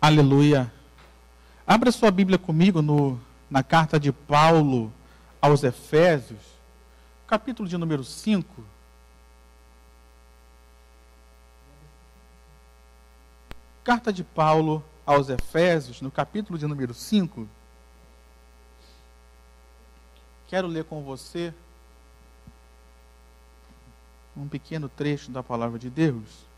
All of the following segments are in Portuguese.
Aleluia. Abra sua Bíblia comigo na carta de Paulo aos Efésios, capítulo de número 5. Carta de Paulo aos Efésios, no capítulo de número 5. Quero ler com você um pequeno trecho da palavra de Deus.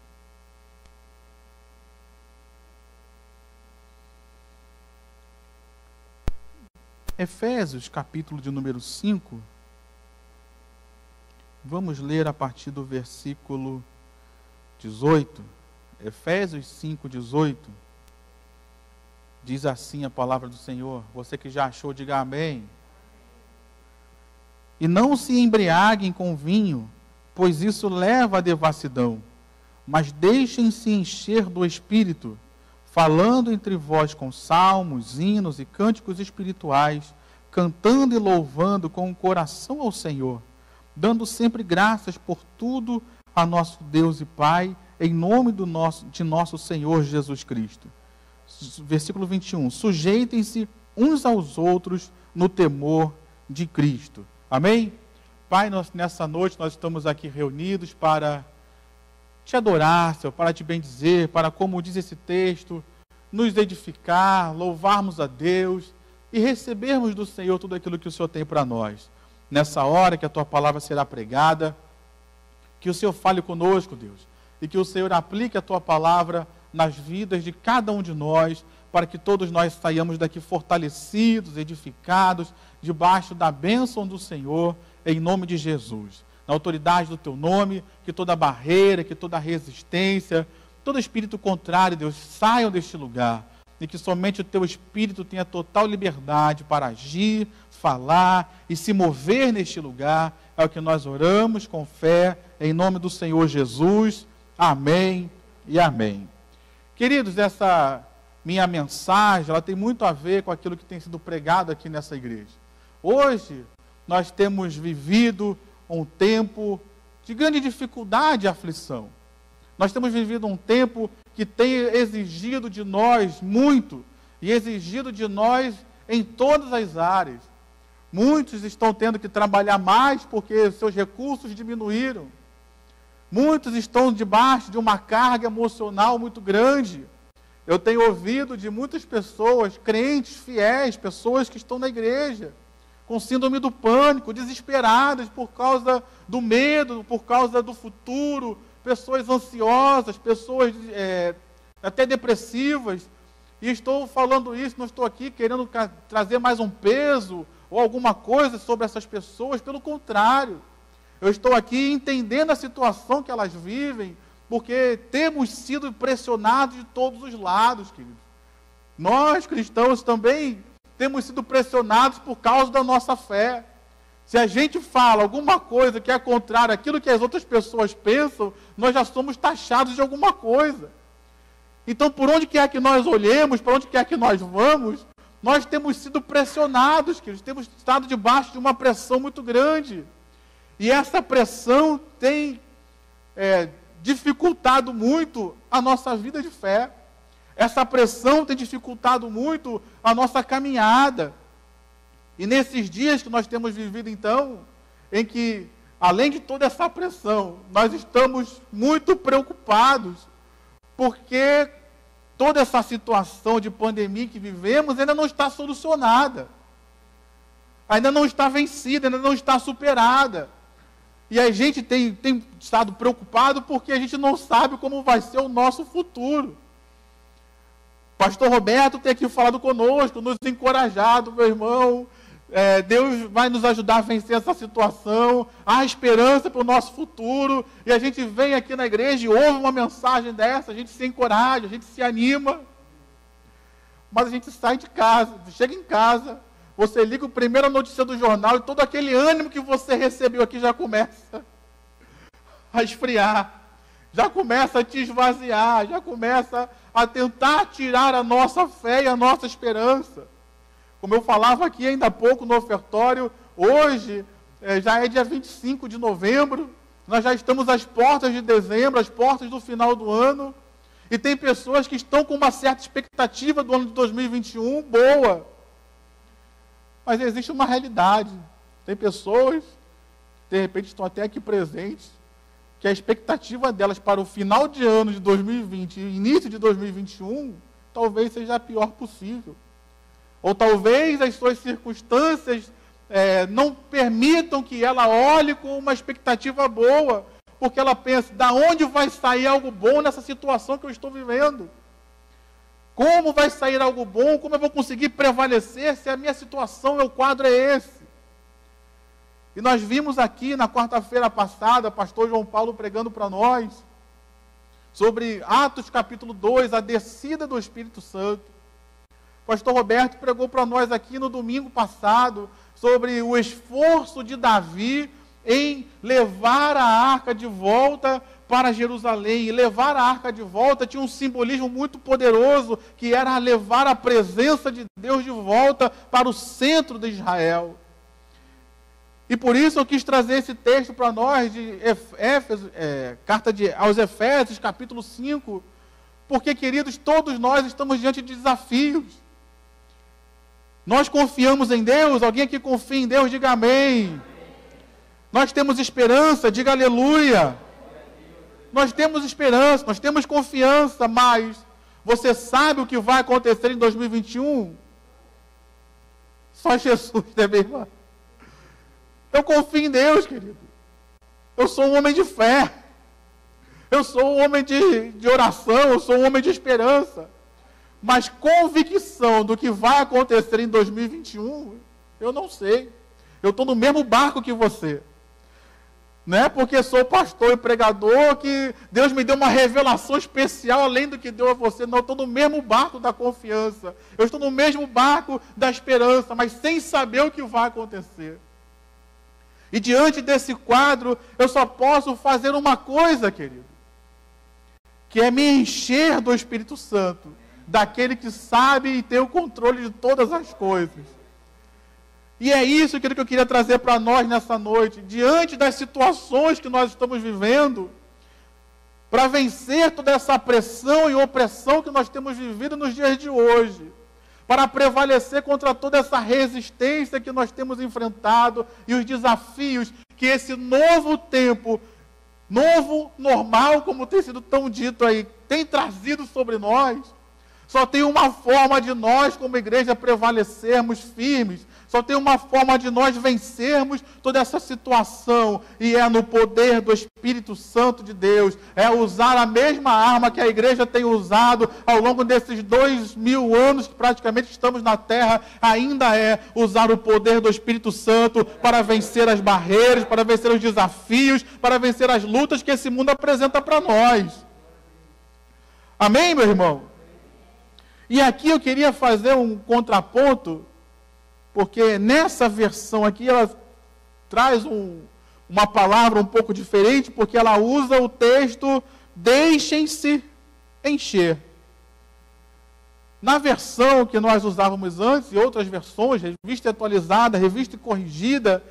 Efésios, capítulo de número 5, vamos ler a partir do versículo 18. Efésios 5, 18, diz assim a palavra do Senhor. Você que já achou, diga amém. E não se embriaguem com vinho, pois isso leva à devassidão, mas deixem-se encher do Espírito, falando entre vós com salmos, hinos e cânticos espirituais, cantando e louvando com o coração ao Senhor, dando sempre graças por tudo a nosso Deus e Pai, em nome de nosso Senhor Jesus Cristo. Versículo 21. Sujeitem-se uns aos outros no temor de Cristo. Amém? Pai, nessa noite nós estamos aqui reunidos para te adorar, Senhor, para te bendizer, para, como diz esse texto, nos edificar, louvarmos a Deus e recebermos do Senhor tudo aquilo que o Senhor tem para nós. Nessa hora que a tua palavra será pregada, que o Senhor fale conosco, Deus, e que o Senhor aplique a tua palavra nas vidas de cada um de nós, para que todos nós saiamos daqui fortalecidos, edificados, debaixo da bênção do Senhor, em nome de Jesus. Na autoridade do teu nome, que toda barreira, que toda resistência, todo espírito contrário, Deus, saiam deste lugar. E que somente o teu espírito tenha total liberdade para agir, falar e se mover neste lugar. É o que nós oramos com fé, em nome do Senhor Jesus. Amém e amém. Queridos, essa minha mensagem, ela tem muito a ver com aquilo que tem sido pregado aqui nessa igreja. Hoje, nós temos vivido um tempo de grande dificuldade e aflição. Nós temos vivido um tempo que tem exigido de nós muito, e exigido de nós em todas as áreas. Muitos estão tendo que trabalhar mais porque seus recursos diminuíram. Muitos estão debaixo de uma carga emocional muito grande. Eu tenho ouvido de muitas pessoas, crentes, fiéis, pessoas que estão na igreja, com síndrome do pânico, desesperadas por causa do medo, por causa do futuro, pessoas ansiosas, pessoas até depressivas. E estou falando isso, não estou aqui querendo trazer mais um peso ou alguma coisa sobre essas pessoas, pelo contrário. Eu estou aqui entendendo a situação que elas vivem, porque temos sido pressionados de todos os lados, queridos. Nós, cristãos, também temos sido pressionados por causa da nossa fé. Se a gente fala alguma coisa que é contrária àquilo que as outras pessoas pensam, nós já somos taxados de alguma coisa. Então, por onde quer que nós olhemos, por onde quer que nós vamos, nós temos sido pressionados, queridos, temos estado debaixo de uma pressão muito grande. E essa pressão tem dificultado muito a nossa vida de fé. Essa pressão tem dificultado muito a nossa caminhada. E nesses dias que nós temos vivido, então, em que, além de toda essa pressão, nós estamos muito preocupados, porque toda essa situação de pandemia que vivemos ainda não está solucionada. Ainda não está vencida, ainda não está superada. E a gente tem estado preocupado porque a gente não sabe como vai ser o nosso futuro. Pastor Roberto tem aqui falado conosco, nos encorajado, meu irmão. Deus vai nos ajudar a vencer essa situação. Há esperança para o nosso futuro. E a gente vem aqui na igreja e ouve uma mensagem dessa, a gente se encoraja, a gente se anima. Mas a gente sai de casa, chega em casa, você liga a primeira notícia do jornal e todo aquele ânimo que você recebeu aqui já começa a esfriar, já começa a te esvaziar, já começa a tentar tirar a nossa fé e a nossa esperança. Como eu falava aqui ainda há pouco no ofertório, hoje já é dia 25 de novembro, nós já estamos às portas de dezembro, às portas do final do ano, E tem pessoas que estão com uma certa expectativa do ano de 2021 boa. Mas existe uma realidade. Tem pessoas, de repente estão até aqui presentes, que a expectativa delas para o final de ano de 2020 e início de 2021 talvez seja a pior possível. Ou talvez as suas circunstâncias não permitam que ela olhe com uma expectativa boa, porque ela pensa, da onde vai sair algo bom nessa situação que eu estou vivendo? Como vai sair algo bom? Como eu vou conseguir prevalecer se a minha situação, meu quadro é esse? E nós vimos aqui na quarta-feira passada, pastor João Paulo pregando para nós, sobre Atos capítulo 2, a descida do Espírito Santo. O pastor Roberto pregou para nós aqui no domingo passado, sobre o esforço de Davi em levar a arca de volta para Jerusalém. E levar a arca de volta tinha um simbolismo muito poderoso, que era levar a presença de Deus de volta para o centro de Israel. E por isso eu quis trazer esse texto para nós, de carta aos Efésios, capítulo 5, porque, queridos, todos nós estamos diante de desafios. Nós confiamos em Deus. Alguém aqui confia em Deus? Diga amém. Nós temos esperança, diga aleluia. Nós temos esperança, nós temos confiança, mas você sabe o que vai acontecer em 2021? Só Jesus, né, minha irmã? Eu confio em Deus, querido. Eu sou um homem de fé. Eu sou um homem de oração, eu sou um homem de esperança. Mas convicção do que vai acontecer em 2021, eu não sei. Eu estou no mesmo barco que você. Não é porque sou pastor e pregador que Deus me deu uma revelação especial além do que deu a você. Não, eu estou no mesmo barco da confiança. Eu estou no mesmo barco da esperança, mas sem saber o que vai acontecer. E diante desse quadro, eu só posso fazer uma coisa, querido, que é me encher do Espírito Santo, daquele que sabe e tem o controle de todas as coisas. E é isso que eu queria trazer para nós nessa noite, diante das situações que nós estamos vivendo, para vencer toda essa pressão e opressão que nós temos vivido nos dias de hoje, para prevalecer contra toda essa resistência que nós temos enfrentado e os desafios que esse novo tempo, novo normal, como tem sido tão dito aí, tem trazido sobre nós. Só tem uma forma de nós, como igreja, prevalecermos firmes. Só tem uma forma de nós vencermos toda essa situação, e é no poder do Espírito Santo de Deus. É usar a mesma arma que a igreja tem usado ao longo desses 2000 anos que praticamente estamos na terra, ainda é usar o poder do Espírito Santo para vencer as barreiras, para vencer os desafios, para vencer as lutas que esse mundo apresenta para nós. Amém, meu irmão? E aqui eu queria fazer um contraponto, porque nessa versão aqui ela traz uma palavra um pouco diferente, porque ela usa o texto deixem-se encher. Na versão que nós usávamos antes, e outras versões, revista atualizada, revista corrigida,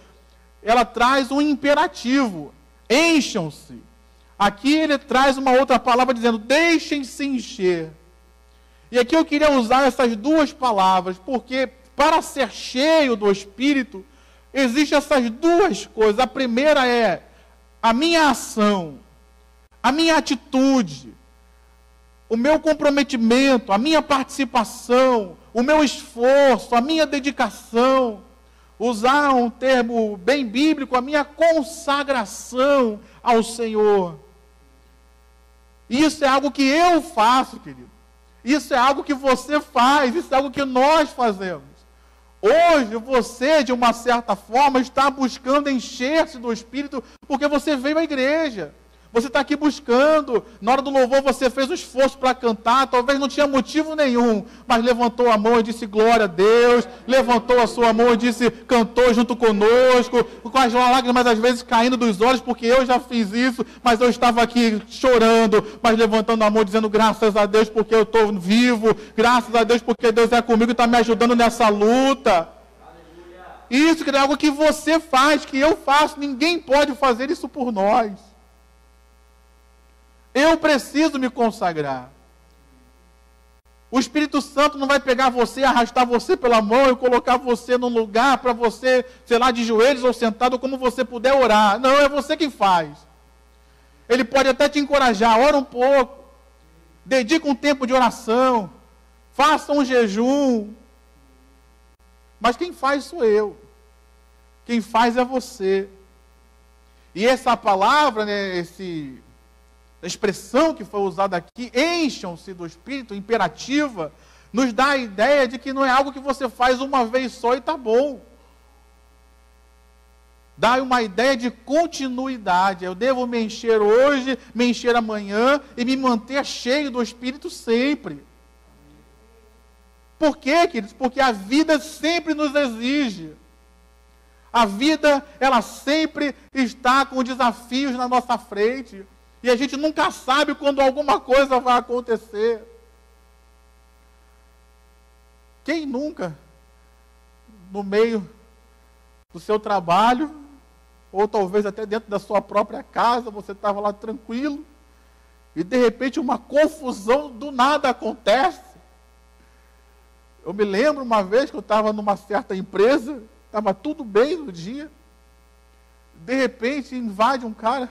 ela traz um imperativo, encham-se. Aqui ele traz uma outra palavra dizendo, deixem-se encher. E aqui eu queria usar essas duas palavras, porque para ser cheio do Espírito, existem essas duas coisas. A primeira é a minha ação, a minha atitude, o meu comprometimento, a minha participação, o meu esforço, a minha dedicação. Usar um termo bem bíblico, a minha consagração ao Senhor. Isso é algo que eu faço, querido. Isso é algo que você faz, isso é algo que nós fazemos. Hoje, você, de uma certa forma, está buscando encher-se do Espírito, porque você veio à igreja. Você está aqui buscando. Na hora do louvor, você fez um esforço para cantar. Talvez não tinha motivo nenhum, mas levantou a mão e disse glória a Deus. Levantou a sua mão e disse, cantou junto conosco, com as lágrimas às vezes caindo dos olhos, porque eu já fiz isso, mas eu estava aqui chorando, mas levantando a mão, dizendo graças a Deus porque eu estou vivo, graças a Deus porque Deus é comigo e está me ajudando nessa luta. Isso é algo que você faz, que eu faço. Ninguém pode fazer isso por nós. Eu preciso me consagrar. O Espírito Santo não vai pegar você, arrastar você pela mão e colocar você num lugar para você, sei lá, de joelhos ou sentado, como você puder orar. Não, é você quem faz. Ele pode até te encorajar, ora um pouco, dedica um tempo de oração, faça um jejum. Mas quem faz sou eu. Quem faz é você. E essa palavra, né, a expressão que foi usada aqui, encham-se do Espírito, imperativa, nos dá a ideia de que não é algo que você faz uma vez só e está bom. Dá uma ideia de continuidade. Eu devo me encher hoje, me encher amanhã e me manter cheio do Espírito sempre. Por quê, queridos? Porque a vida sempre nos exige. A vida, ela sempre está com desafios na nossa frente. E a gente nunca sabe quando alguma coisa vai acontecer. Quem nunca, no meio do seu trabalho, ou talvez até dentro da sua própria casa, você estava lá tranquilo, e de repente uma confusão do nada acontece. Eu me lembro uma vez que eu estava numa certa empresa, estava tudo bem no dia, de repente invade um cara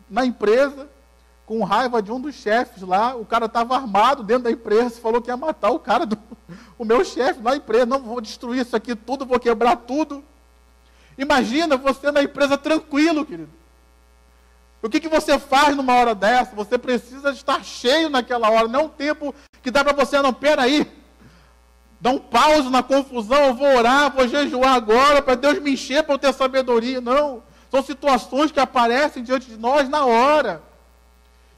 na empresa, com raiva de um dos chefes lá, o cara estava armado dentro da empresa, falou que ia matar o cara, o meu chefe na empresa, não, vou destruir isso aqui tudo, vou quebrar tudo. Imagina você na empresa tranquilo, querido. O que você faz numa hora dessa? Você precisa estar cheio naquela hora, não é um tempo que dá para você, não, peraí, dá um pause na confusão, eu vou orar, vou jejuar agora, para Deus me encher, para eu ter sabedoria, não. São situações que aparecem diante de nós na hora.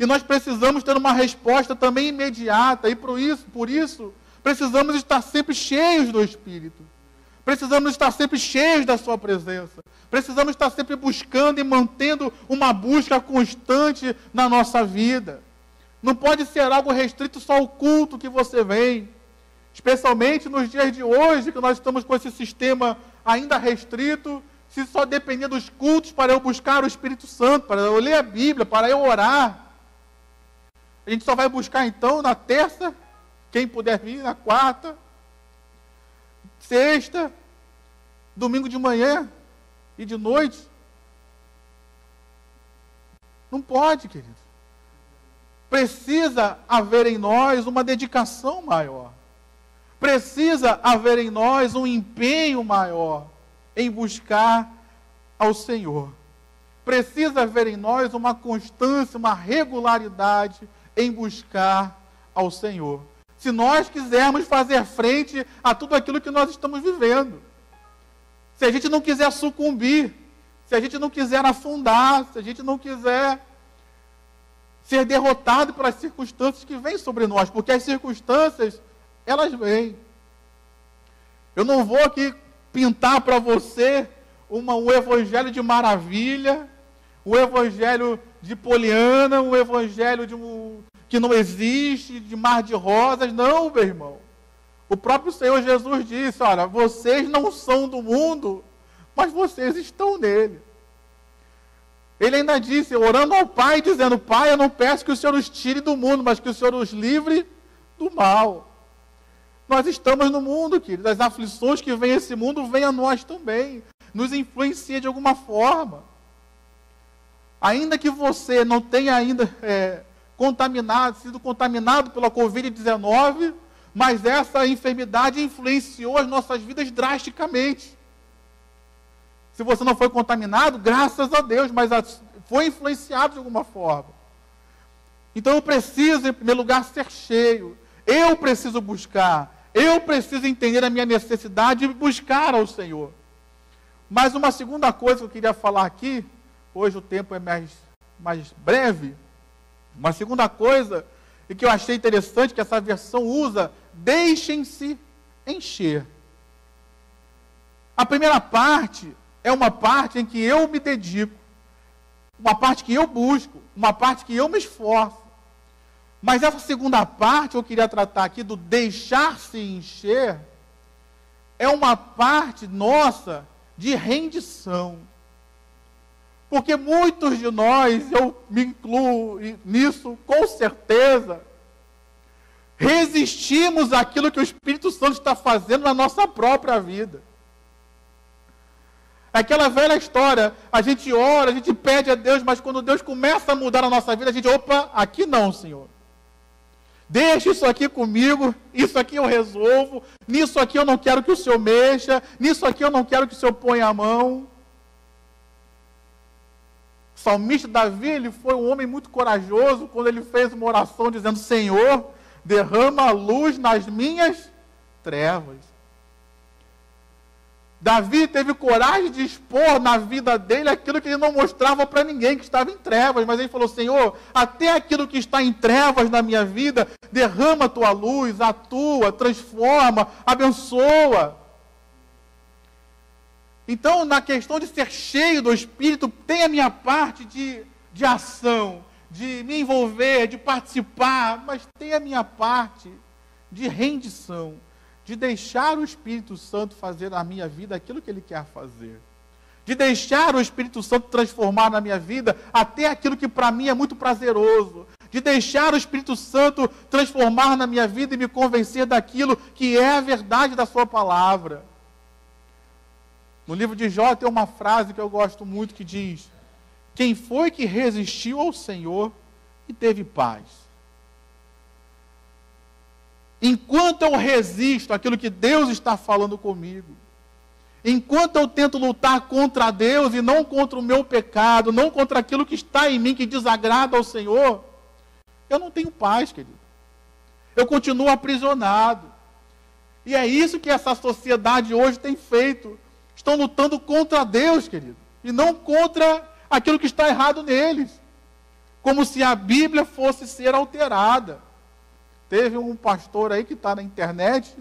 E nós precisamos ter uma resposta também imediata. E por isso, precisamos estar sempre cheios do Espírito. Precisamos estar sempre cheios da sua presença. Precisamos estar sempre buscando e mantendo uma busca constante na nossa vida. Não pode ser algo restrito só ao culto que você vem. Especialmente nos dias de hoje, que nós estamos com esse sistema ainda restrito. Se só depender dos cultos para eu buscar o Espírito Santo, para eu ler a Bíblia, para eu orar. A gente só vai buscar então na terça, quem puder vir, na quarta, sexta, domingo de manhã e de noite. Não pode, querido. Precisa haver em nós uma dedicação maior. Precisa haver em nós um empenho maior em buscar ao Senhor. Precisa haver em nós uma constância, uma regularidade em buscar ao Senhor. Se nós quisermos fazer frente a tudo aquilo que nós estamos vivendo. Se a gente não quiser sucumbir, se a gente não quiser afundar, se a gente não quiser ser derrotado pelas circunstâncias que vêm sobre nós, porque as circunstâncias, elas vêm. Eu não vou aqui pintar para você um evangelho de maravilha, um evangelho de Poliana, um evangelho que não existe, de mar de rosas. Não, meu irmão. O próprio Senhor Jesus disse, olha, vocês não são do mundo, mas vocês estão nele. Ele ainda disse, orando ao Pai, dizendo, Pai, eu não peço que o Senhor os tire do mundo, mas que o Senhor os livre do mal. Nós estamos no mundo, queridos. As aflições que vêm a esse mundo, vêm a nós também. Nos influencia de alguma forma. Ainda que você não tenha ainda sido contaminado pela Covid-19, mas essa enfermidade influenciou as nossas vidas drasticamente. Se você não foi contaminado, graças a Deus, mas foi influenciado de alguma forma. Então eu preciso, em primeiro lugar, ser cheio. Eu preciso buscar. Eu preciso entender a minha necessidade e buscar ao Senhor. Mas uma segunda coisa que eu queria falar aqui, hoje o tempo é mais breve, uma segunda coisa, e que eu achei interessante, que essa versão usa, deixem-se encher. A primeira parte é uma parte em que eu me dedico, uma parte que eu busco, uma parte que eu me esforço. Mas essa segunda parte, eu queria tratar aqui do deixar-se encher, é uma parte nossa de rendição. Porque muitos de nós, eu me incluo nisso com certeza, resistimos àquilo que o Espírito Santo está fazendo na nossa própria vida. Aquela velha história, a gente ora, a gente pede a Deus, mas quando Deus começa a mudar a nossa vida, a gente, opa, aqui não, Senhor. Deixa isso aqui comigo, isso aqui eu resolvo, nisso aqui eu não quero que o Senhor mexa, nisso aqui eu não quero que o Senhor ponha a mão. O salmista Davi, ele foi um homem muito corajoso quando ele fez uma oração dizendo, Senhor, derrama a luz nas minhas trevas. Davi teve coragem de expor na vida dele aquilo que ele não mostrava para ninguém, que estava em trevas. Mas ele falou, Senhor, até aquilo que está em trevas na minha vida, derrama a tua luz, atua, transforma, abençoa. Então, na questão de ser cheio do Espírito, tem a minha parte de ação, de me envolver, de participar, mas tem a minha parte de rendição, de deixar o Espírito Santo fazer na minha vida aquilo que Ele quer fazer. De deixar o Espírito Santo transformar na minha vida até aquilo que para mim é muito prazeroso. De deixar o Espírito Santo transformar na minha vida e me convencer daquilo que é a verdade da sua palavra. No livro de Jó tem uma frase que eu gosto muito que diz, quem foi que resistiu ao Senhor e teve paz? Enquanto eu resisto àquilo que Deus está falando comigo, enquanto eu tento lutar contra Deus e não contra o meu pecado, não contra aquilo que está em mim que desagrada ao Senhor, eu não tenho paz, querido. Eu continuo aprisionado. E é isso que essa sociedade hoje tem feito. Estão lutando contra Deus, querido, e não contra aquilo que está errado neles. Como se a Bíblia fosse ser alterada. Teve um pastor aí que está na internet,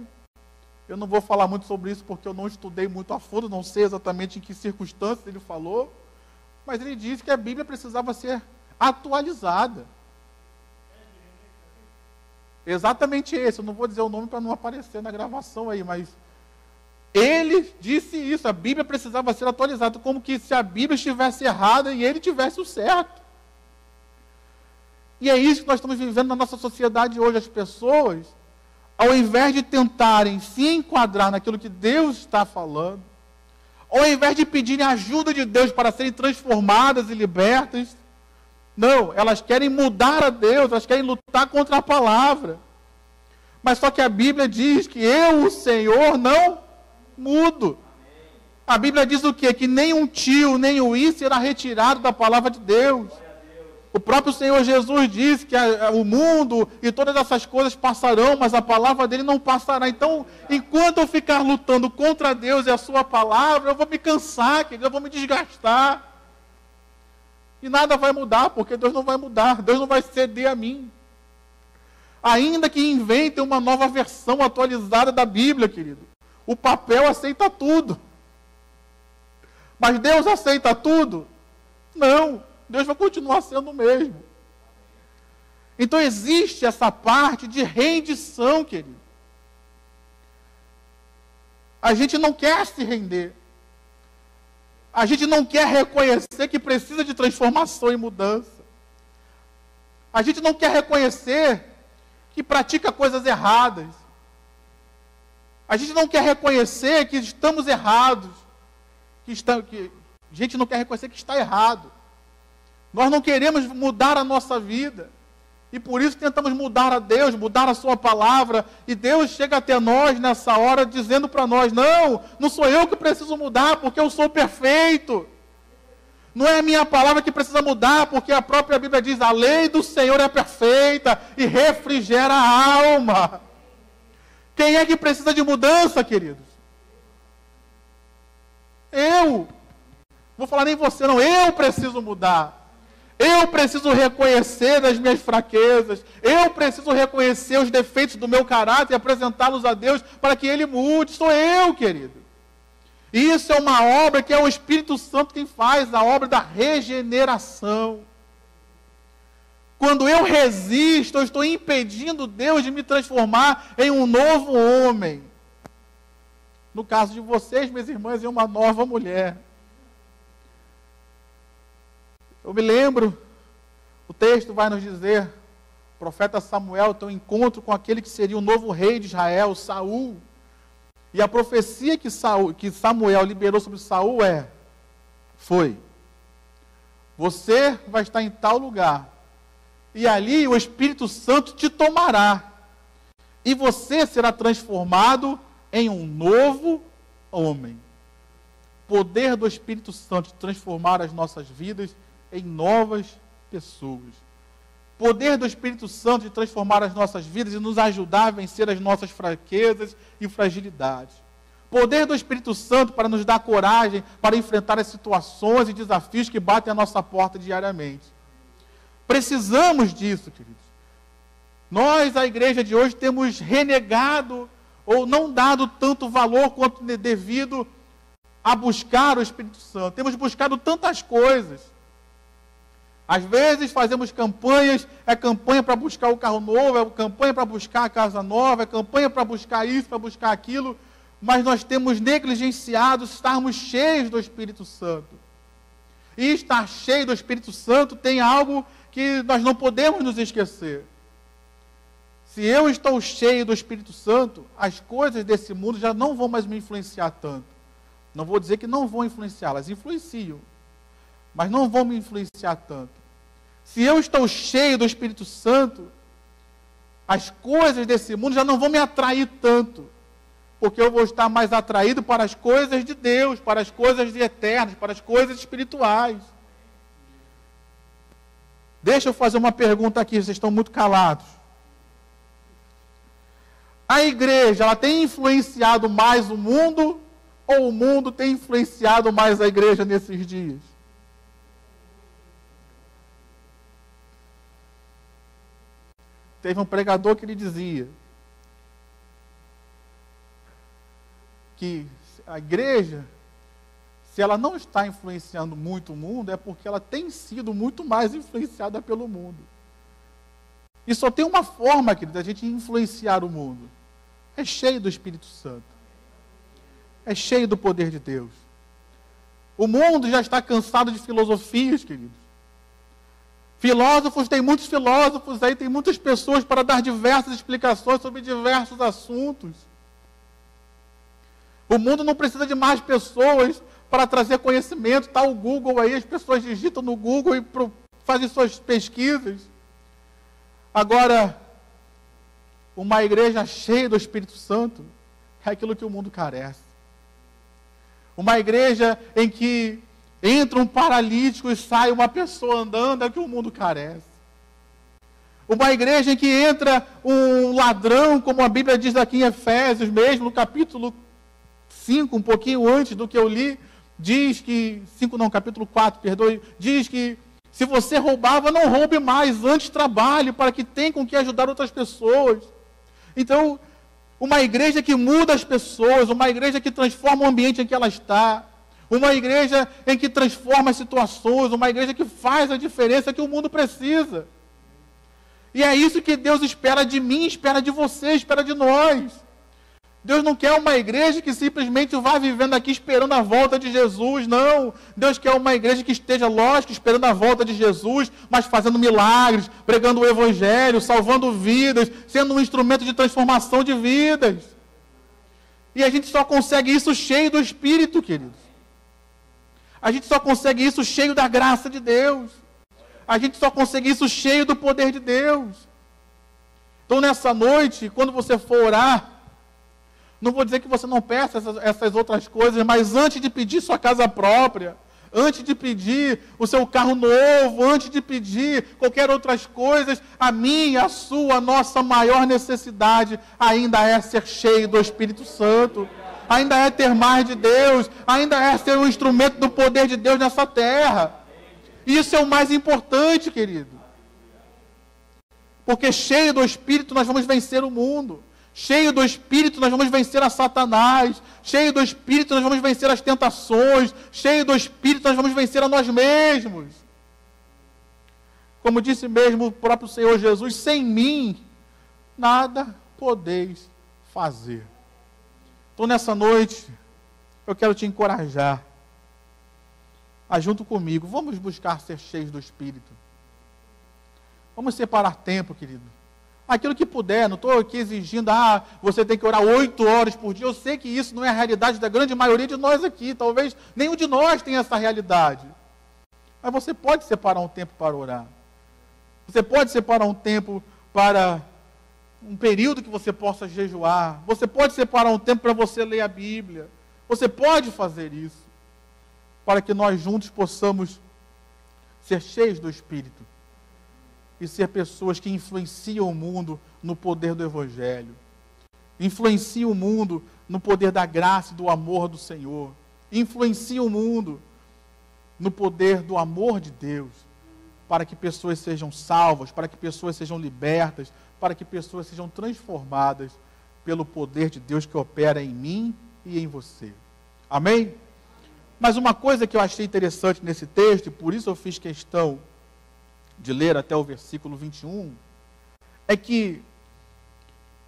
eu não vou falar muito sobre isso porque eu não estudei muito a fundo, não sei exatamente em que circunstâncias ele falou, mas ele disse que a Bíblia precisava ser atualizada. Exatamente esse, eu não vou dizer o nome para não aparecer na gravação aí, mas ele disse isso, a Bíblia precisava ser atualizada, como que se a Bíblia estivesse errada e ele tivesse o certo. E é isso que nós estamos vivendo na nossa sociedade hoje. As pessoas, ao invés de tentarem se enquadrar naquilo que Deus está falando, ao invés de pedirem ajuda de Deus para serem transformadas e libertas, não, elas querem mudar a Deus, elas querem lutar contra a palavra. Mas só que a Bíblia diz que eu, o Senhor, não mudo. A Bíblia diz o quê? Que nem um tio, nem o i será retirado da palavra de Deus. O próprio Senhor Jesus disse que o mundo e todas essas coisas passarão, mas a palavra dele não passará. Então, enquanto eu ficar lutando contra Deus e a sua palavra, eu vou me cansar, querido, eu vou me desgastar. E nada vai mudar, porque Deus não vai mudar, Deus não vai ceder a mim. Ainda que inventem uma nova versão atualizada da Bíblia, querido, o papel aceita tudo. Mas Deus aceita tudo? Não. Deus vai continuar sendo o mesmo. Então existe essa parte de rendição, querido. A gente não quer se render. A gente não quer reconhecer que precisa de transformação e mudança. A gente não quer reconhecer que pratica coisas erradas. A gente não quer reconhecer que estamos errados. A gente não quer reconhecer que está errado. Nós não queremos mudar a nossa vida. E por isso tentamos mudar a Deus, mudar a sua palavra. E Deus chega até nós nessa hora dizendo para nós, não sou eu que preciso mudar, porque eu sou perfeito. Não é a minha palavra que precisa mudar, porque a própria Bíblia diz, a lei do Senhor é perfeita e refrigera a alma. Quem é que precisa de mudança, queridos? Eu. Vou falar nem você, não. Eu preciso mudar. Eu preciso reconhecer as minhas fraquezas. Eu preciso reconhecer os defeitos do meu caráter e apresentá-los a Deus para que Ele mude. Sou eu, querido. Isso é uma obra que é o Espírito Santo quem faz, a obra da regeneração. Quando eu resisto, eu estou impedindo Deus de me transformar em um novo homem. No caso de vocês, minhas irmãs, em uma nova mulher. Eu me lembro, o texto vai nos dizer, O profeta Samuel tem um encontro com aquele que seria o novo rei de Israel, Saul. E a profecia que Samuel liberou sobre Saul foi: você vai estar em tal lugar, e ali o Espírito Santo te tomará, e você será transformado em um novo homem. Poder do Espírito Santo de transformar as nossas vidas em novas pessoas. Poder do Espírito Santo de transformar as nossas vidas e nos ajudar a vencer as nossas fraquezas e fragilidades. Poder do Espírito Santo para nos dar coragem para enfrentar as situações e desafios que batem à nossa porta diariamente. Precisamos disso, queridos. Nós, a igreja de hoje, temos renegado ou não dado tanto valor quanto devido a buscar o Espírito Santo. Temos buscado tantas coisas. Às vezes fazemos campanhas, é campanha para buscar o carro novo, é campanha para buscar a casa nova, é campanha para buscar isso, para buscar aquilo, mas nós temos negligenciado estarmos cheios do Espírito Santo. E estar cheio do Espírito Santo tem algo que nós não podemos nos esquecer. Se eu estou cheio do Espírito Santo, as coisas desse mundo já não vão mais me influenciar tanto. Não vou dizer que não vão influenciar, elas influenciam, mas não vão me influenciar tanto. Se eu estou cheio do Espírito Santo, as coisas desse mundo já não vão me atrair tanto, porque eu vou estar mais atraído para as coisas de Deus, para as coisas de eternas, para as coisas espirituais. Deixa eu fazer uma pergunta aqui, vocês estão muito calados. A igreja, ela tem influenciado mais o mundo, ou o mundo tem influenciado mais a igreja nesses dias? Teve um pregador que lhe dizia que a igreja, se ela não está influenciando muito o mundo, é porque ela tem sido muito mais influenciada pelo mundo. E só tem uma forma, querido, da gente influenciar o mundo. É cheio do Espírito Santo. É cheio do poder de Deus. O mundo já está cansado de filosofias, queridos. Filósofos, tem muitos filósofos aí, tem muitas pessoas para dar diversas explicações sobre diversos assuntos. O mundo não precisa de mais pessoas para trazer conhecimento. Está o Google aí, as pessoas digitam no Google e fazem suas pesquisas. Agora, uma igreja cheia do Espírito Santo é aquilo que o mundo carece. Uma igreja em que entra um paralítico e sai uma pessoa andando é o que o mundo carece. Uma igreja em que entra um ladrão, como a Bíblia diz aqui em Efésios, mesmo no capítulo 5, um pouquinho antes do que eu li, diz que, capítulo 4, perdoe, diz que se você roubava, não roube mais, antes trabalhe para que tenha com que ajudar outras pessoas. Então, uma igreja que muda as pessoas, uma igreja que transforma o ambiente em que ela está, uma igreja em que transforma as situações, uma igreja que faz a diferença que o mundo precisa. E é isso que Deus espera de mim, espera de você, espera de nós. Deus não quer uma igreja que simplesmente vá vivendo aqui esperando a volta de Jesus, não. Deus quer uma igreja que esteja, lógico, esperando a volta de Jesus, mas fazendo milagres, pregando o Evangelho, salvando vidas, sendo um instrumento de transformação de vidas. E a gente só consegue isso cheio do Espírito, queridos. A gente só consegue isso cheio da graça de Deus. A gente só consegue isso cheio do poder de Deus. Então, nessa noite, quando você for orar, não vou dizer que você não peça essas outras coisas, mas antes de pedir sua casa própria, antes de pedir o seu carro novo, antes de pedir qualquer outras coisas, a minha, a sua, a nossa maior necessidade ainda é ser cheio do Espírito Santo, ainda é ter mais de Deus, ainda é ser um instrumento do poder de Deus nessa terra. Isso é o mais importante, querido. Porque cheio do Espírito nós vamos vencer o mundo. Cheio do Espírito nós vamos vencer a Satanás. Cheio do Espírito nós vamos vencer as tentações. Cheio do Espírito nós vamos vencer a nós mesmos. Como disse mesmo o próprio Senhor Jesus, sem mim nada podeis fazer. Então nessa noite eu quero te encorajar a junto comigo, vamos buscar ser cheios do Espírito. Vamos separar tempo, querido. Aquilo que puder, não estou aqui exigindo, você tem que orar 8 horas por dia. Eu sei que isso não é a realidade da grande maioria de nós aqui. Talvez nenhum de nós tenha essa realidade. Mas você pode separar um tempo para orar. Você pode separar um tempo para um período que você possa jejuar. Você pode separar um tempo para você ler a Bíblia. Você pode fazer isso, para que nós juntos possamos ser cheios do Espírito e ser pessoas que influenciam o mundo no poder do Evangelho, influenciam o mundo no poder da graça e do amor do Senhor, influenciam o mundo no poder do amor de Deus, para que pessoas sejam salvas, para que pessoas sejam libertas, para que pessoas sejam transformadas pelo poder de Deus que opera em mim e em você. Amém? Mas uma coisa que eu achei interessante nesse texto, e por isso eu fiz questão de ler até o versículo 21, é que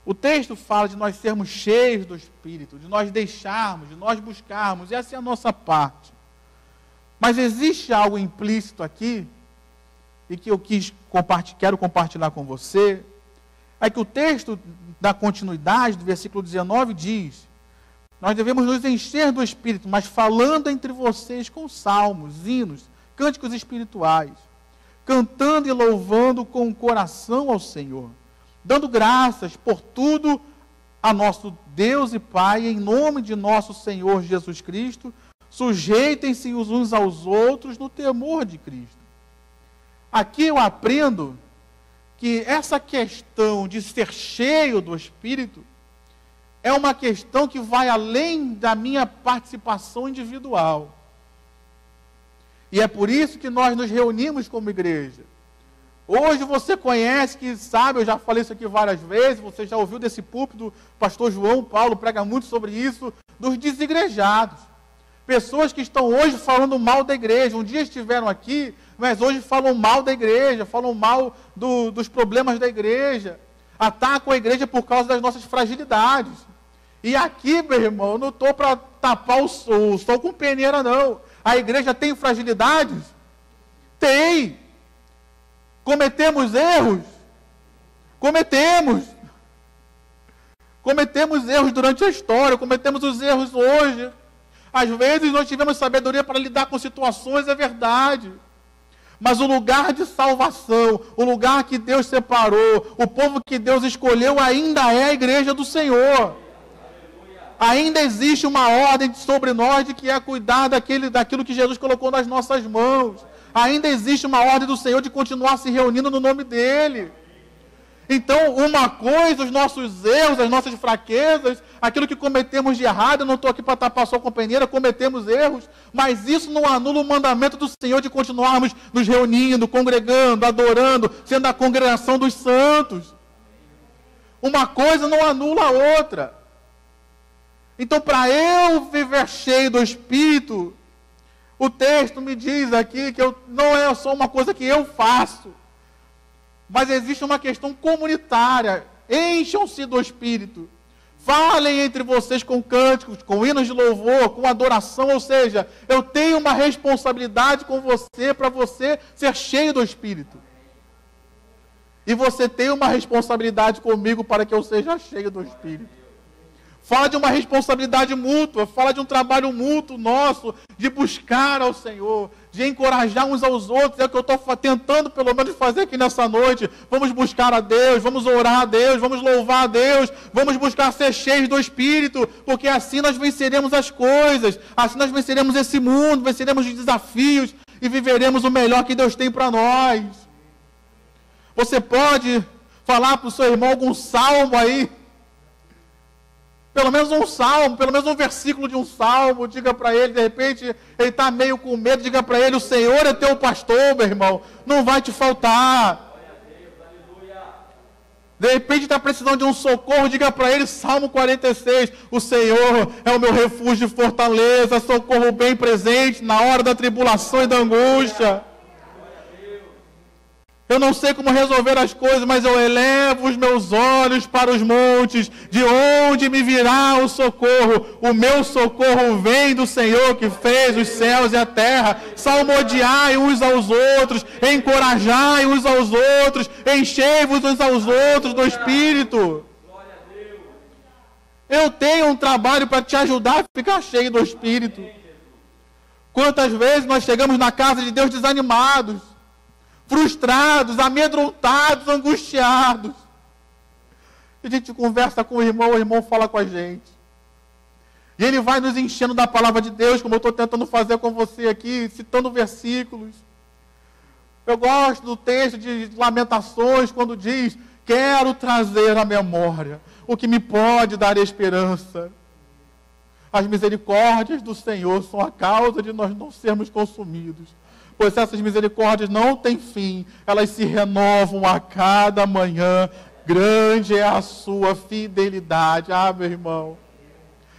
o texto fala de nós sermos cheios do Espírito, de nós deixarmos, de nós buscarmos, e essa é a nossa parte. Mas existe algo implícito aqui, e que eu quero compartilhar com você, é que o texto da continuidade do versículo 19 diz: nós devemos nos encher do Espírito, mas falando entre vocês com salmos, hinos, cânticos espirituais, cantando e louvando com o coração ao Senhor, dando graças por tudo a nosso Deus e Pai, em nome de nosso Senhor Jesus Cristo. Sujeitem-se os uns aos outros no temor de Cristo. Aqui eu aprendo que essa questão de ser cheio do Espírito é uma questão que vai além da minha participação individual. E é por isso que nós nos reunimos como igreja. Hoje você conhece, que sabe, eu já falei isso aqui várias vezes, você já ouviu desse púlpito, o pastor João Paulo prega muito sobre isso, dos desigrejados. Pessoas que estão hoje falando mal da igreja, um dia estiveram aqui, mas hoje falam mal da igreja, falam mal dos problemas da igreja, atacam a igreja por causa das nossas fragilidades. E aqui, meu irmão, eu não estou para tapar o sol com peneira, não. A igreja tem fragilidades? Tem. Cometemos erros? Cometemos. Cometemos erros durante a história, cometemos os erros hoje. Às vezes nós tivemos sabedoria para lidar com situações, é verdade. Mas o lugar de salvação, o lugar que Deus separou, o povo que Deus escolheu, ainda é a igreja do Senhor. Ainda existe uma ordem sobre nós de que é cuidar daquilo que Jesus colocou nas nossas mãos. Ainda existe uma ordem do Senhor de continuar se reunindo no nome dEle. Então, uma coisa, os nossos erros, as nossas fraquezas, aquilo que cometemos de errado, eu não estou aqui para tapar só com peneira, cometemos erros, mas isso não anula o mandamento do Senhor de continuarmos nos reunindo, congregando, adorando, sendo a congregação dos santos. Uma coisa não anula a outra. Então, para eu viver cheio do Espírito, o texto me diz aqui que não é só uma coisa que eu faço, mas existe uma questão comunitária. Encham-se do Espírito. Falem entre vocês com cânticos, com hinos de louvor, com adoração. Ou seja, eu tenho uma responsabilidade com você, para você ser cheio do Espírito. E você tem uma responsabilidade comigo para que eu seja cheio do Espírito. Fala de uma responsabilidade mútua, fala de um trabalho mútuo nosso, de buscar ao Senhor, de encorajar uns aos outros. É o que eu estou tentando pelo menos fazer aqui nessa noite. Vamos buscar a Deus, vamos orar a Deus, vamos louvar a Deus, vamos buscar ser cheios do Espírito, porque assim nós venceremos as coisas, assim nós venceremos esse mundo, venceremos os desafios e viveremos o melhor que Deus tem para nós. Você pode falar para o seu irmão algum salmo aí, pelo menos um salmo, pelo menos um versículo de um salmo, diga para ele, de repente ele está meio com medo, diga para ele: o Senhor é teu pastor, meu irmão, não vai te faltar. De repente está precisando de um socorro, diga para ele, Salmo 46, o Senhor é o meu refúgio e fortaleza, socorro bem presente na hora da tribulação e da angústia. Eu não sei como resolver as coisas, mas eu elevo os meus olhos para os montes, de onde me virá o socorro. O meu socorro vem do Senhor que fez os céus e a terra. Salmodiai uns aos outros, encorajai uns aos outros, enchei-vos uns aos outros do Espírito. Eu tenho um trabalho para te ajudar a ficar cheio do Espírito. Quantas vezes nós chegamos na casa de Deus desanimados, frustrados, amedrontados, angustiados. E a gente conversa com o irmão fala com a gente. E ele vai nos enchendo da palavra de Deus, como eu estou tentando fazer com você aqui, citando versículos. Eu gosto do texto de Lamentações, quando diz: quero trazer à memória o que me pode dar esperança. As misericórdias do Senhor são a causa de nós não sermos consumidos. Pois essas misericórdias não têm fim, elas se renovam a cada manhã. Grande é a sua fidelidade. Ah, meu irmão.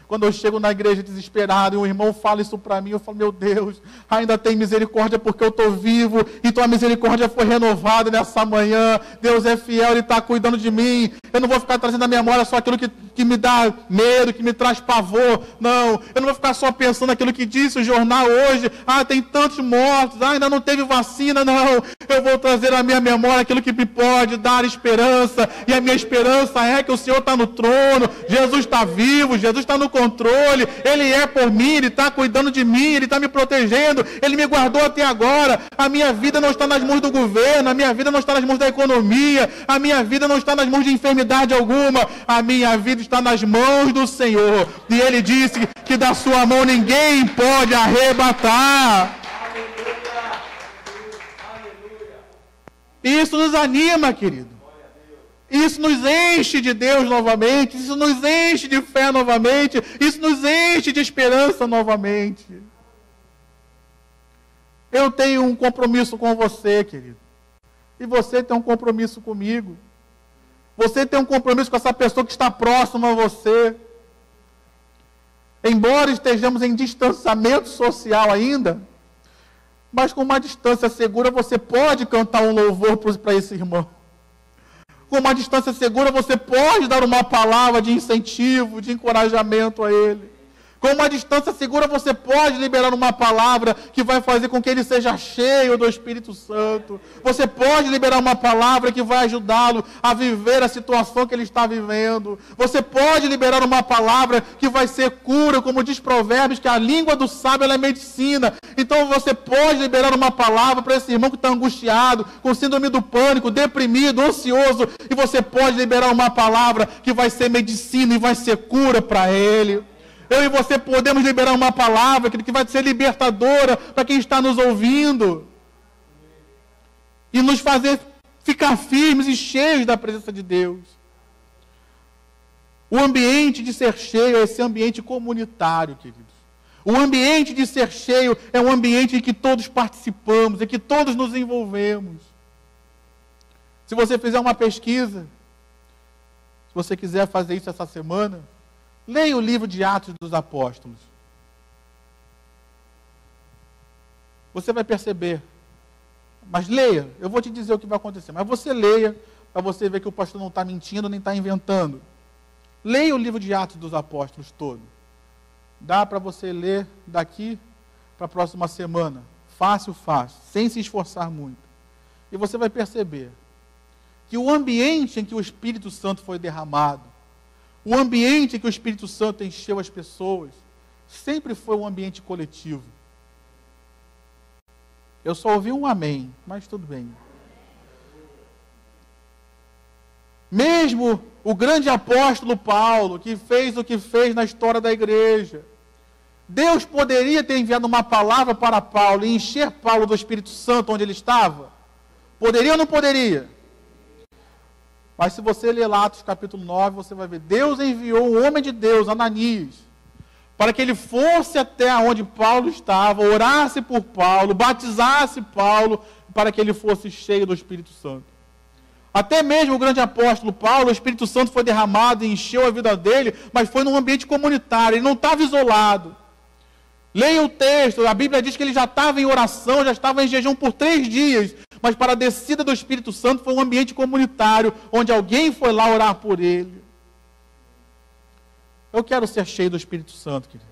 Quando eu chego na igreja desesperado e um irmão fala isso para mim, eu falo: meu Deus, ainda tem misericórdia porque eu estou vivo, então a misericórdia foi renovada nessa manhã. Deus é fiel, Ele está cuidando de mim. Eu não vou ficar trazendo à memória só aquilo que me dá medo, que me traz pavor. Não, eu não vou ficar só pensando naquilo que disse o jornal hoje. Ah, tem tantos mortos, ainda não teve vacina. Não, eu vou trazer à minha memória aquilo que me pode dar esperança. E a minha esperança é que o Senhor está no trono, Jesus está vivo, Jesus está no controle, Ele é por mim, Ele está cuidando de mim, Ele está me protegendo, Ele me guardou até agora. A minha vida não está nas mãos do governo, a minha vida não está nas mãos da economia, a minha vida não está nas mãos de enfermidade alguma, a minha vida está nas mãos do Senhor. E Ele disse que da sua mão ninguém pode arrebatar. Isso nos anima, querido. Isso nos enche de Deus novamente, isso nos enche de fé novamente, isso nos enche de esperança novamente. Eu tenho um compromisso com você, querido. E você tem um compromisso comigo. Você tem um compromisso com essa pessoa que está próxima a você. Embora estejamos em distanciamento social ainda, mas com uma distância segura você pode cantar um louvor para esse irmão. Com uma distância segura, você pode dar uma palavra de incentivo, de encorajamento a ele. Com uma distância segura, você pode liberar uma palavra que vai fazer com que ele seja cheio do Espírito Santo. Você pode liberar uma palavra que vai ajudá-lo a viver a situação que ele está vivendo. Você pode liberar uma palavra que vai ser cura, como diz Provérbios, que a língua do sábio ela é medicina. Então você pode liberar uma palavra para esse irmão que está angustiado, com síndrome do pânico, deprimido, ansioso. E você pode liberar uma palavra que vai ser medicina e vai ser cura para ele. Eu e você podemos liberar uma palavra que vai ser libertadora para quem está nos ouvindo. E nos fazer ficar firmes e cheios da presença de Deus. O ambiente de ser cheio é esse ambiente comunitário, queridos. O ambiente de ser cheio é um ambiente em que todos participamos, em que todos nos envolvemos. Se você fizer uma pesquisa, se você quiser fazer isso essa semana, leia o livro de Atos dos Apóstolos. Você vai perceber. Mas leia, eu vou te dizer o que vai acontecer. Mas você leia, para você ver que o pastor não está mentindo, nem está inventando. Leia o livro de Atos dos Apóstolos todo. Dá para você ler daqui para a próxima semana. Fácil, sem se esforçar muito. E você vai perceber que o ambiente em que o Espírito Santo foi derramado, o ambiente em que o Espírito Santo encheu as pessoas, sempre foi um ambiente coletivo. Eu só ouvi um amém, mas tudo bem. Mesmo o grande apóstolo Paulo, que fez o que fez na história da igreja, Deus poderia ter enviado uma palavra para Paulo e encher Paulo do Espírito Santo onde ele estava? Poderia ou não poderia? Mas se você ler lá Atos capítulo 9, você vai ver, Deus enviou um homem de Deus, Ananias, para que ele fosse até onde Paulo estava, orasse por Paulo, batizasse Paulo, para que ele fosse cheio do Espírito Santo. Até mesmo o grande apóstolo Paulo, o Espírito Santo foi derramado e encheu a vida dele, mas foi num ambiente comunitário, ele não estava isolado. Leia o texto, a Bíblia diz que ele já estava em oração, já estava em jejum por 3 dias, mas para a descida do Espírito Santo foi um ambiente comunitário, onde alguém foi lá orar por ele. Eu quero ser cheio do Espírito Santo, querido.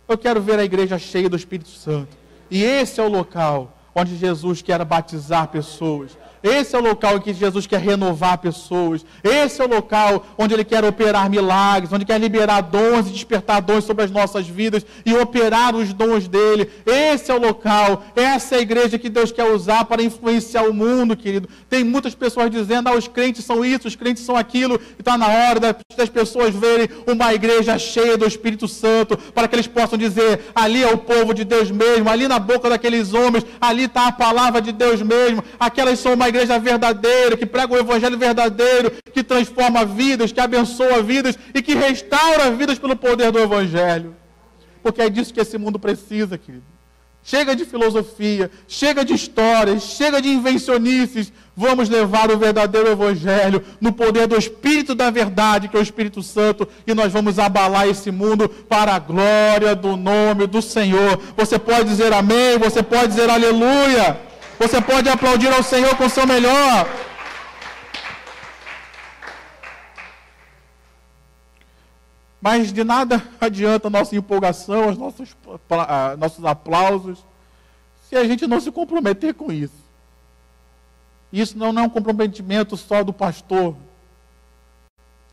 Eu quero ver a igreja cheia do Espírito Santo. E esse é o local onde Jesus quer batizar pessoas. Esse é o local em que Jesus quer renovar pessoas. Esse é o local onde Ele quer operar milagres, onde quer liberar dons e despertar dons sobre as nossas vidas e operar os dons dEle. Esse é o local, essa é a igreja que Deus quer usar para influenciar o mundo, querido. Tem muitas pessoas dizendo, os crentes são isso, os crentes são aquilo, e está na hora das pessoas verem uma igreja cheia do Espírito Santo, para que eles possam dizer, ali é o povo de Deus mesmo, ali na boca daqueles homens, ali está a palavra de Deus mesmo, aquelas são uma igreja verdadeira, que prega o evangelho verdadeiro, que transforma vidas, que abençoa vidas e que restaura vidas pelo poder do evangelho. Porque é disso que esse mundo precisa, querido. Chega de filosofia, chega de histórias, chega de invencionices. Vamos levar o verdadeiro evangelho no poder do Espírito da verdade, que é o Espírito Santo, e nós vamos abalar esse mundo para a glória do nome do Senhor. Você pode dizer amém, você pode dizer aleluia. Você pode aplaudir ao Senhor com o seu melhor. Mas de nada adianta a nossa empolgação, os nossos aplausos, se a gente não se comprometer com isso. Isso não é um comprometimento só do pastor,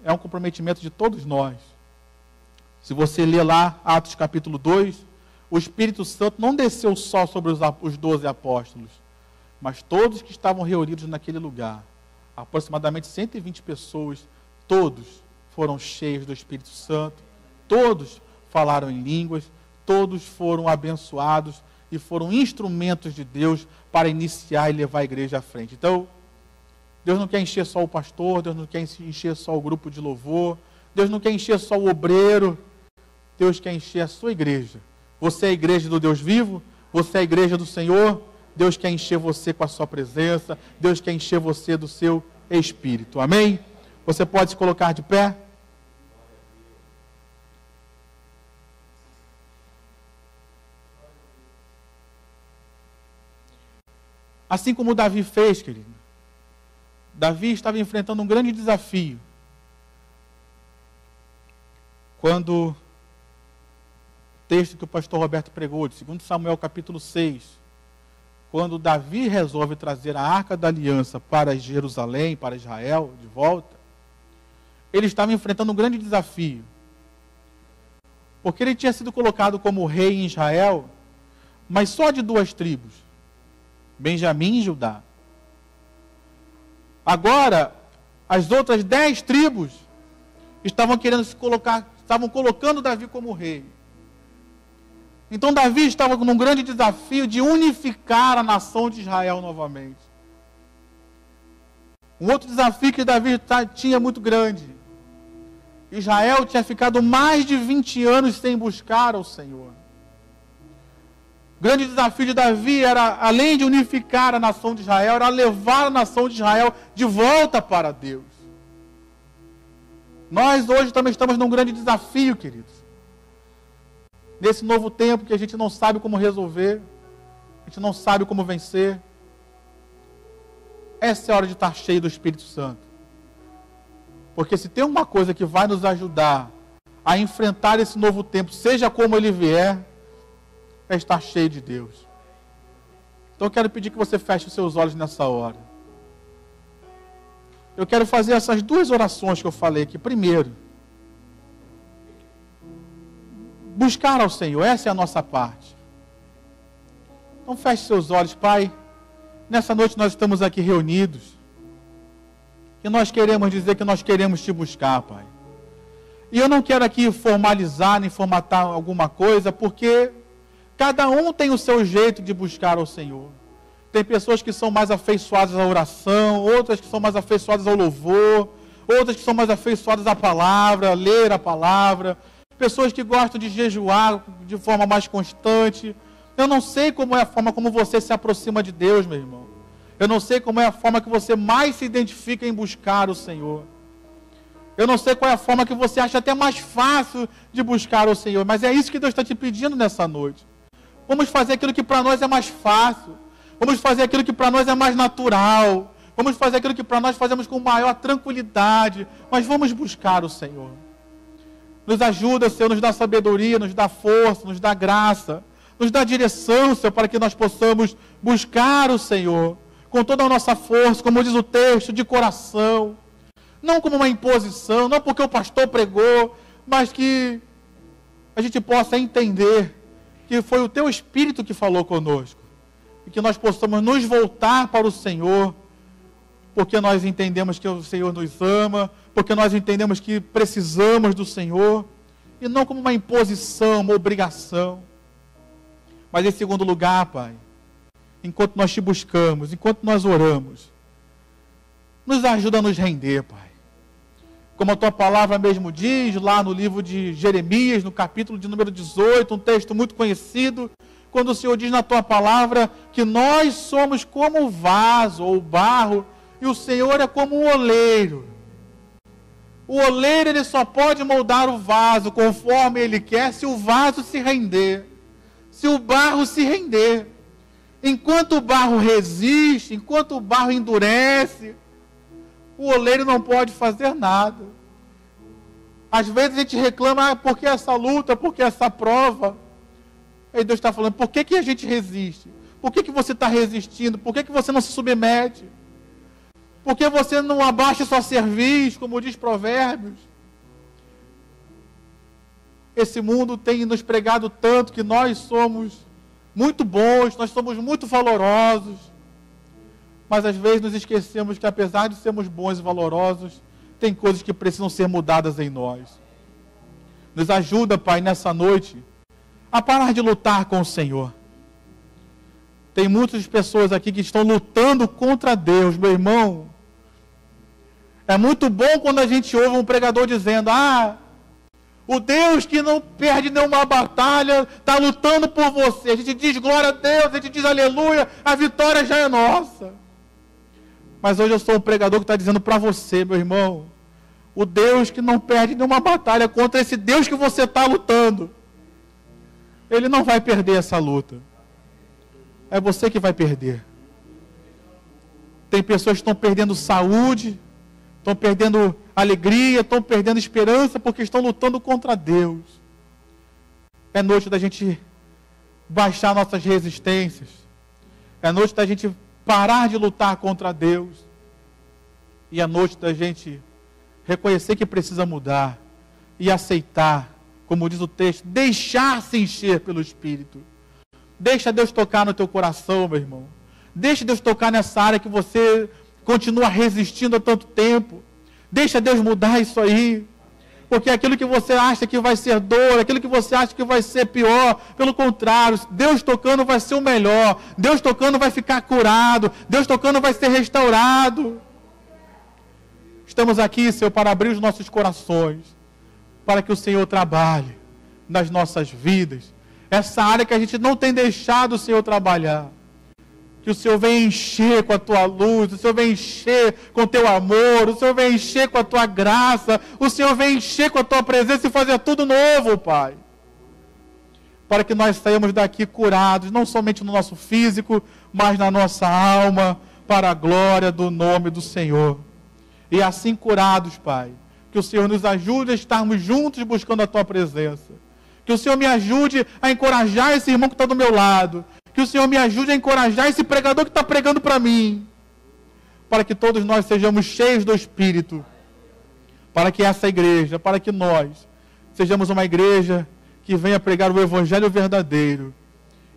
é um comprometimento de todos nós. Se você ler lá Atos capítulo 2, o Espírito Santo não desceu só sobre os 12 apóstolos, mas todos que estavam reunidos naquele lugar, aproximadamente 120 pessoas, todos foram cheios do Espírito Santo, todos falaram em línguas, todos foram abençoados e foram instrumentos de Deus para iniciar e levar a igreja à frente. Então, Deus não quer encher só o pastor, Deus não quer encher só o grupo de louvor, Deus não quer encher só o obreiro, Deus quer encher a sua igreja. Você é a igreja do Deus vivo, você é a igreja do Senhor, Deus quer encher você com a sua presença, Deus quer encher você do seu Espírito. Amém? Você pode se colocar de pé? Assim como Davi fez, querido. Davi estava enfrentando um grande desafio. Quando o texto que o pastor Roberto pregou, de 2 Samuel capítulo 6, quando Davi resolve trazer a Arca da Aliança para Jerusalém, para Israel, de volta, ele estava enfrentando um grande desafio. Porque ele tinha sido colocado como rei em Israel, mas só de 2 tribos, Benjamim e Judá. Agora, as outras 10 tribos estavam colocando Davi como rei. Então Davi estava num grande desafio de unificar a nação de Israel novamente. Um outro desafio que Davi tinha muito grande. Israel tinha ficado mais de 20 anos sem buscar ao Senhor. O grande desafio de Davi era, além de unificar a nação de Israel, era levar a nação de Israel de volta para Deus. Nós hoje também estamos num grande desafio, queridos. Nesse novo tempo que a gente não sabe como resolver, a gente não sabe como vencer. Essa é a hora de estar cheio do Espírito Santo. Porque se tem uma coisa que vai nos ajudar a enfrentar esse novo tempo, seja como ele vier, é estar cheio de Deus. Então eu quero pedir que você feche os seus olhos nessa hora. Eu quero fazer essas 2 orações que eu falei aqui. Primeiro, buscar ao Senhor, essa é a nossa parte. Então feche seus olhos, Pai. Nessa noite nós estamos aqui reunidos. E nós queremos dizer que nós queremos te buscar, Pai. E eu não quero aqui formalizar, nem formatar alguma coisa, porque cada um tem o seu jeito de buscar ao Senhor. Tem pessoas que são mais afeiçoadas à oração, outras que são mais afeiçoadas ao louvor, outras que são mais afeiçoadas à palavra, a ler a palavra. Pessoas que gostam de jejuar de forma mais constante. Eu não sei como é a forma como você se aproxima de Deus, meu irmão. Eu não sei como é a forma que você mais se identifica em buscar o Senhor. Eu não sei qual é a forma que você acha até mais fácil de buscar o Senhor. Mas é isso que Deus está te pedindo nessa noite. Vamos fazer aquilo que para nós é mais fácil. Vamos fazer aquilo que para nós é mais natural. Vamos fazer aquilo que para nós fazemos com maior tranquilidade. Mas vamos buscar o Senhor. Nos ajuda, Senhor, nos dá sabedoria, nos dá força, nos dá graça. Nos dá direção, Senhor, para que nós possamos buscar o Senhor. Com toda a nossa força, como diz o texto, de coração. Não como uma imposição, não porque o pastor pregou, mas que a gente possa entender que foi o Teu Espírito que falou conosco. E que nós possamos nos voltar para o Senhor, porque nós entendemos que o Senhor nos ama, porque nós entendemos que precisamos do Senhor, e não como uma imposição, uma obrigação. Mas em segundo lugar, Pai, enquanto nós Te buscamos, enquanto nós oramos, nos ajuda a nos render, Pai. Como a Tua palavra mesmo diz, lá no livro de Jeremias, no capítulo de número 18, um texto muito conhecido, quando o Senhor diz na Tua palavra que nós somos como o vaso ou o barro, e o Senhor é como o oleiro. O oleiro, ele só pode moldar o vaso conforme ele quer se o vaso se render, se o barro se render. Enquanto o barro resiste, enquanto o barro endurece, o oleiro não pode fazer nada. Às vezes a gente reclama, por que essa luta, por que essa prova? Aí Deus está falando, por que a gente resiste? Por que você está resistindo? Por que você não se submete? Por que você não abaixa sua cerviz, como diz Provérbios? Esse mundo tem nos pregado tanto que nós somos muito bons, nós somos muito valorosos, mas às vezes nos esquecemos que apesar de sermos bons e valorosos, tem coisas que precisam ser mudadas em nós. Nos ajuda, Pai, nessa noite, a parar de lutar com o Senhor. Tem muitas pessoas aqui que estão lutando contra Deus, meu irmão. É muito bom quando a gente ouve um pregador dizendo, o Deus que não perde nenhuma batalha, está lutando por você. A gente diz glória a Deus, a gente diz aleluia, a vitória já é nossa. Mas hoje eu sou um pregador que está dizendo para você, meu irmão, o Deus que não perde nenhuma batalha contra esse Deus que você está lutando, Ele não vai perder essa luta. É você que vai perder. Tem pessoas que estão perdendo saúde, estão perdendo alegria, estão perdendo esperança porque estão lutando contra Deus. É noite da gente baixar nossas resistências. É noite da gente parar de lutar contra Deus. E é noite da gente reconhecer que precisa mudar e aceitar, como diz o texto, deixar-se encher pelo Espírito. Deixa Deus tocar no teu coração, meu irmão. Deixa Deus tocar nessa área que você continua resistindo há tanto tempo. Deixa Deus mudar isso aí. Porque aquilo que você acha que vai ser dor, aquilo que você acha que vai ser pior, pelo contrário, Deus tocando vai ser o melhor. Deus tocando vai ficar curado. Deus tocando vai ser restaurado. Estamos aqui, Senhor, para abrir os nossos corações, para que o Senhor trabalhe nas nossas vidas. Essa área que a gente não tem deixado o Senhor trabalhar. Que o Senhor venha encher com a tua luz, o Senhor venha encher com o teu amor, o Senhor venha encher com a tua graça, o Senhor venha encher com a tua presença e fazer tudo novo, Pai. Para que nós saímos daqui curados, não somente no nosso físico, mas na nossa alma, para a glória do nome do Senhor. E assim curados, Pai, que o Senhor nos ajude a estarmos juntos buscando a tua presença. Que o Senhor me ajude a encorajar esse irmão que está do meu lado. Que o Senhor me ajude a encorajar esse pregador que está pregando para mim. Para que todos nós sejamos cheios do Espírito. Para que essa igreja, para que nós sejamos uma igreja que venha pregar o Evangelho verdadeiro.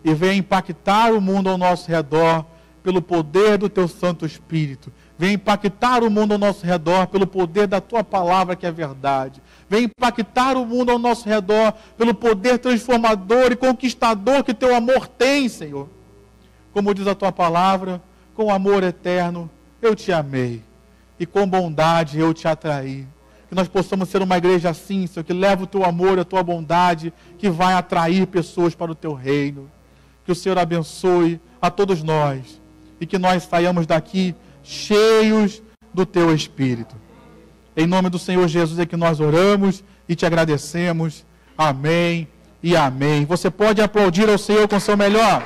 E venha impactar o mundo ao nosso redor pelo poder do teu Santo Espírito. Venha impactar o mundo ao nosso redor pelo poder da tua palavra que é verdade. Vem impactar o mundo ao nosso redor pelo poder transformador e conquistador que teu amor tem, Senhor. Como diz a tua palavra, com amor eterno eu te amei e com bondade eu te atraí. Que nós possamos ser uma igreja assim, Senhor, que leva o teu amor, a tua bondade, que vai atrair pessoas para o teu reino. Que o Senhor abençoe a todos nós e que nós saiamos daqui cheios do teu Espírito. Em nome do Senhor Jesus é que nós oramos e te agradecemos. Amém e amém. Você pode aplaudir ao Senhor com o seu melhor?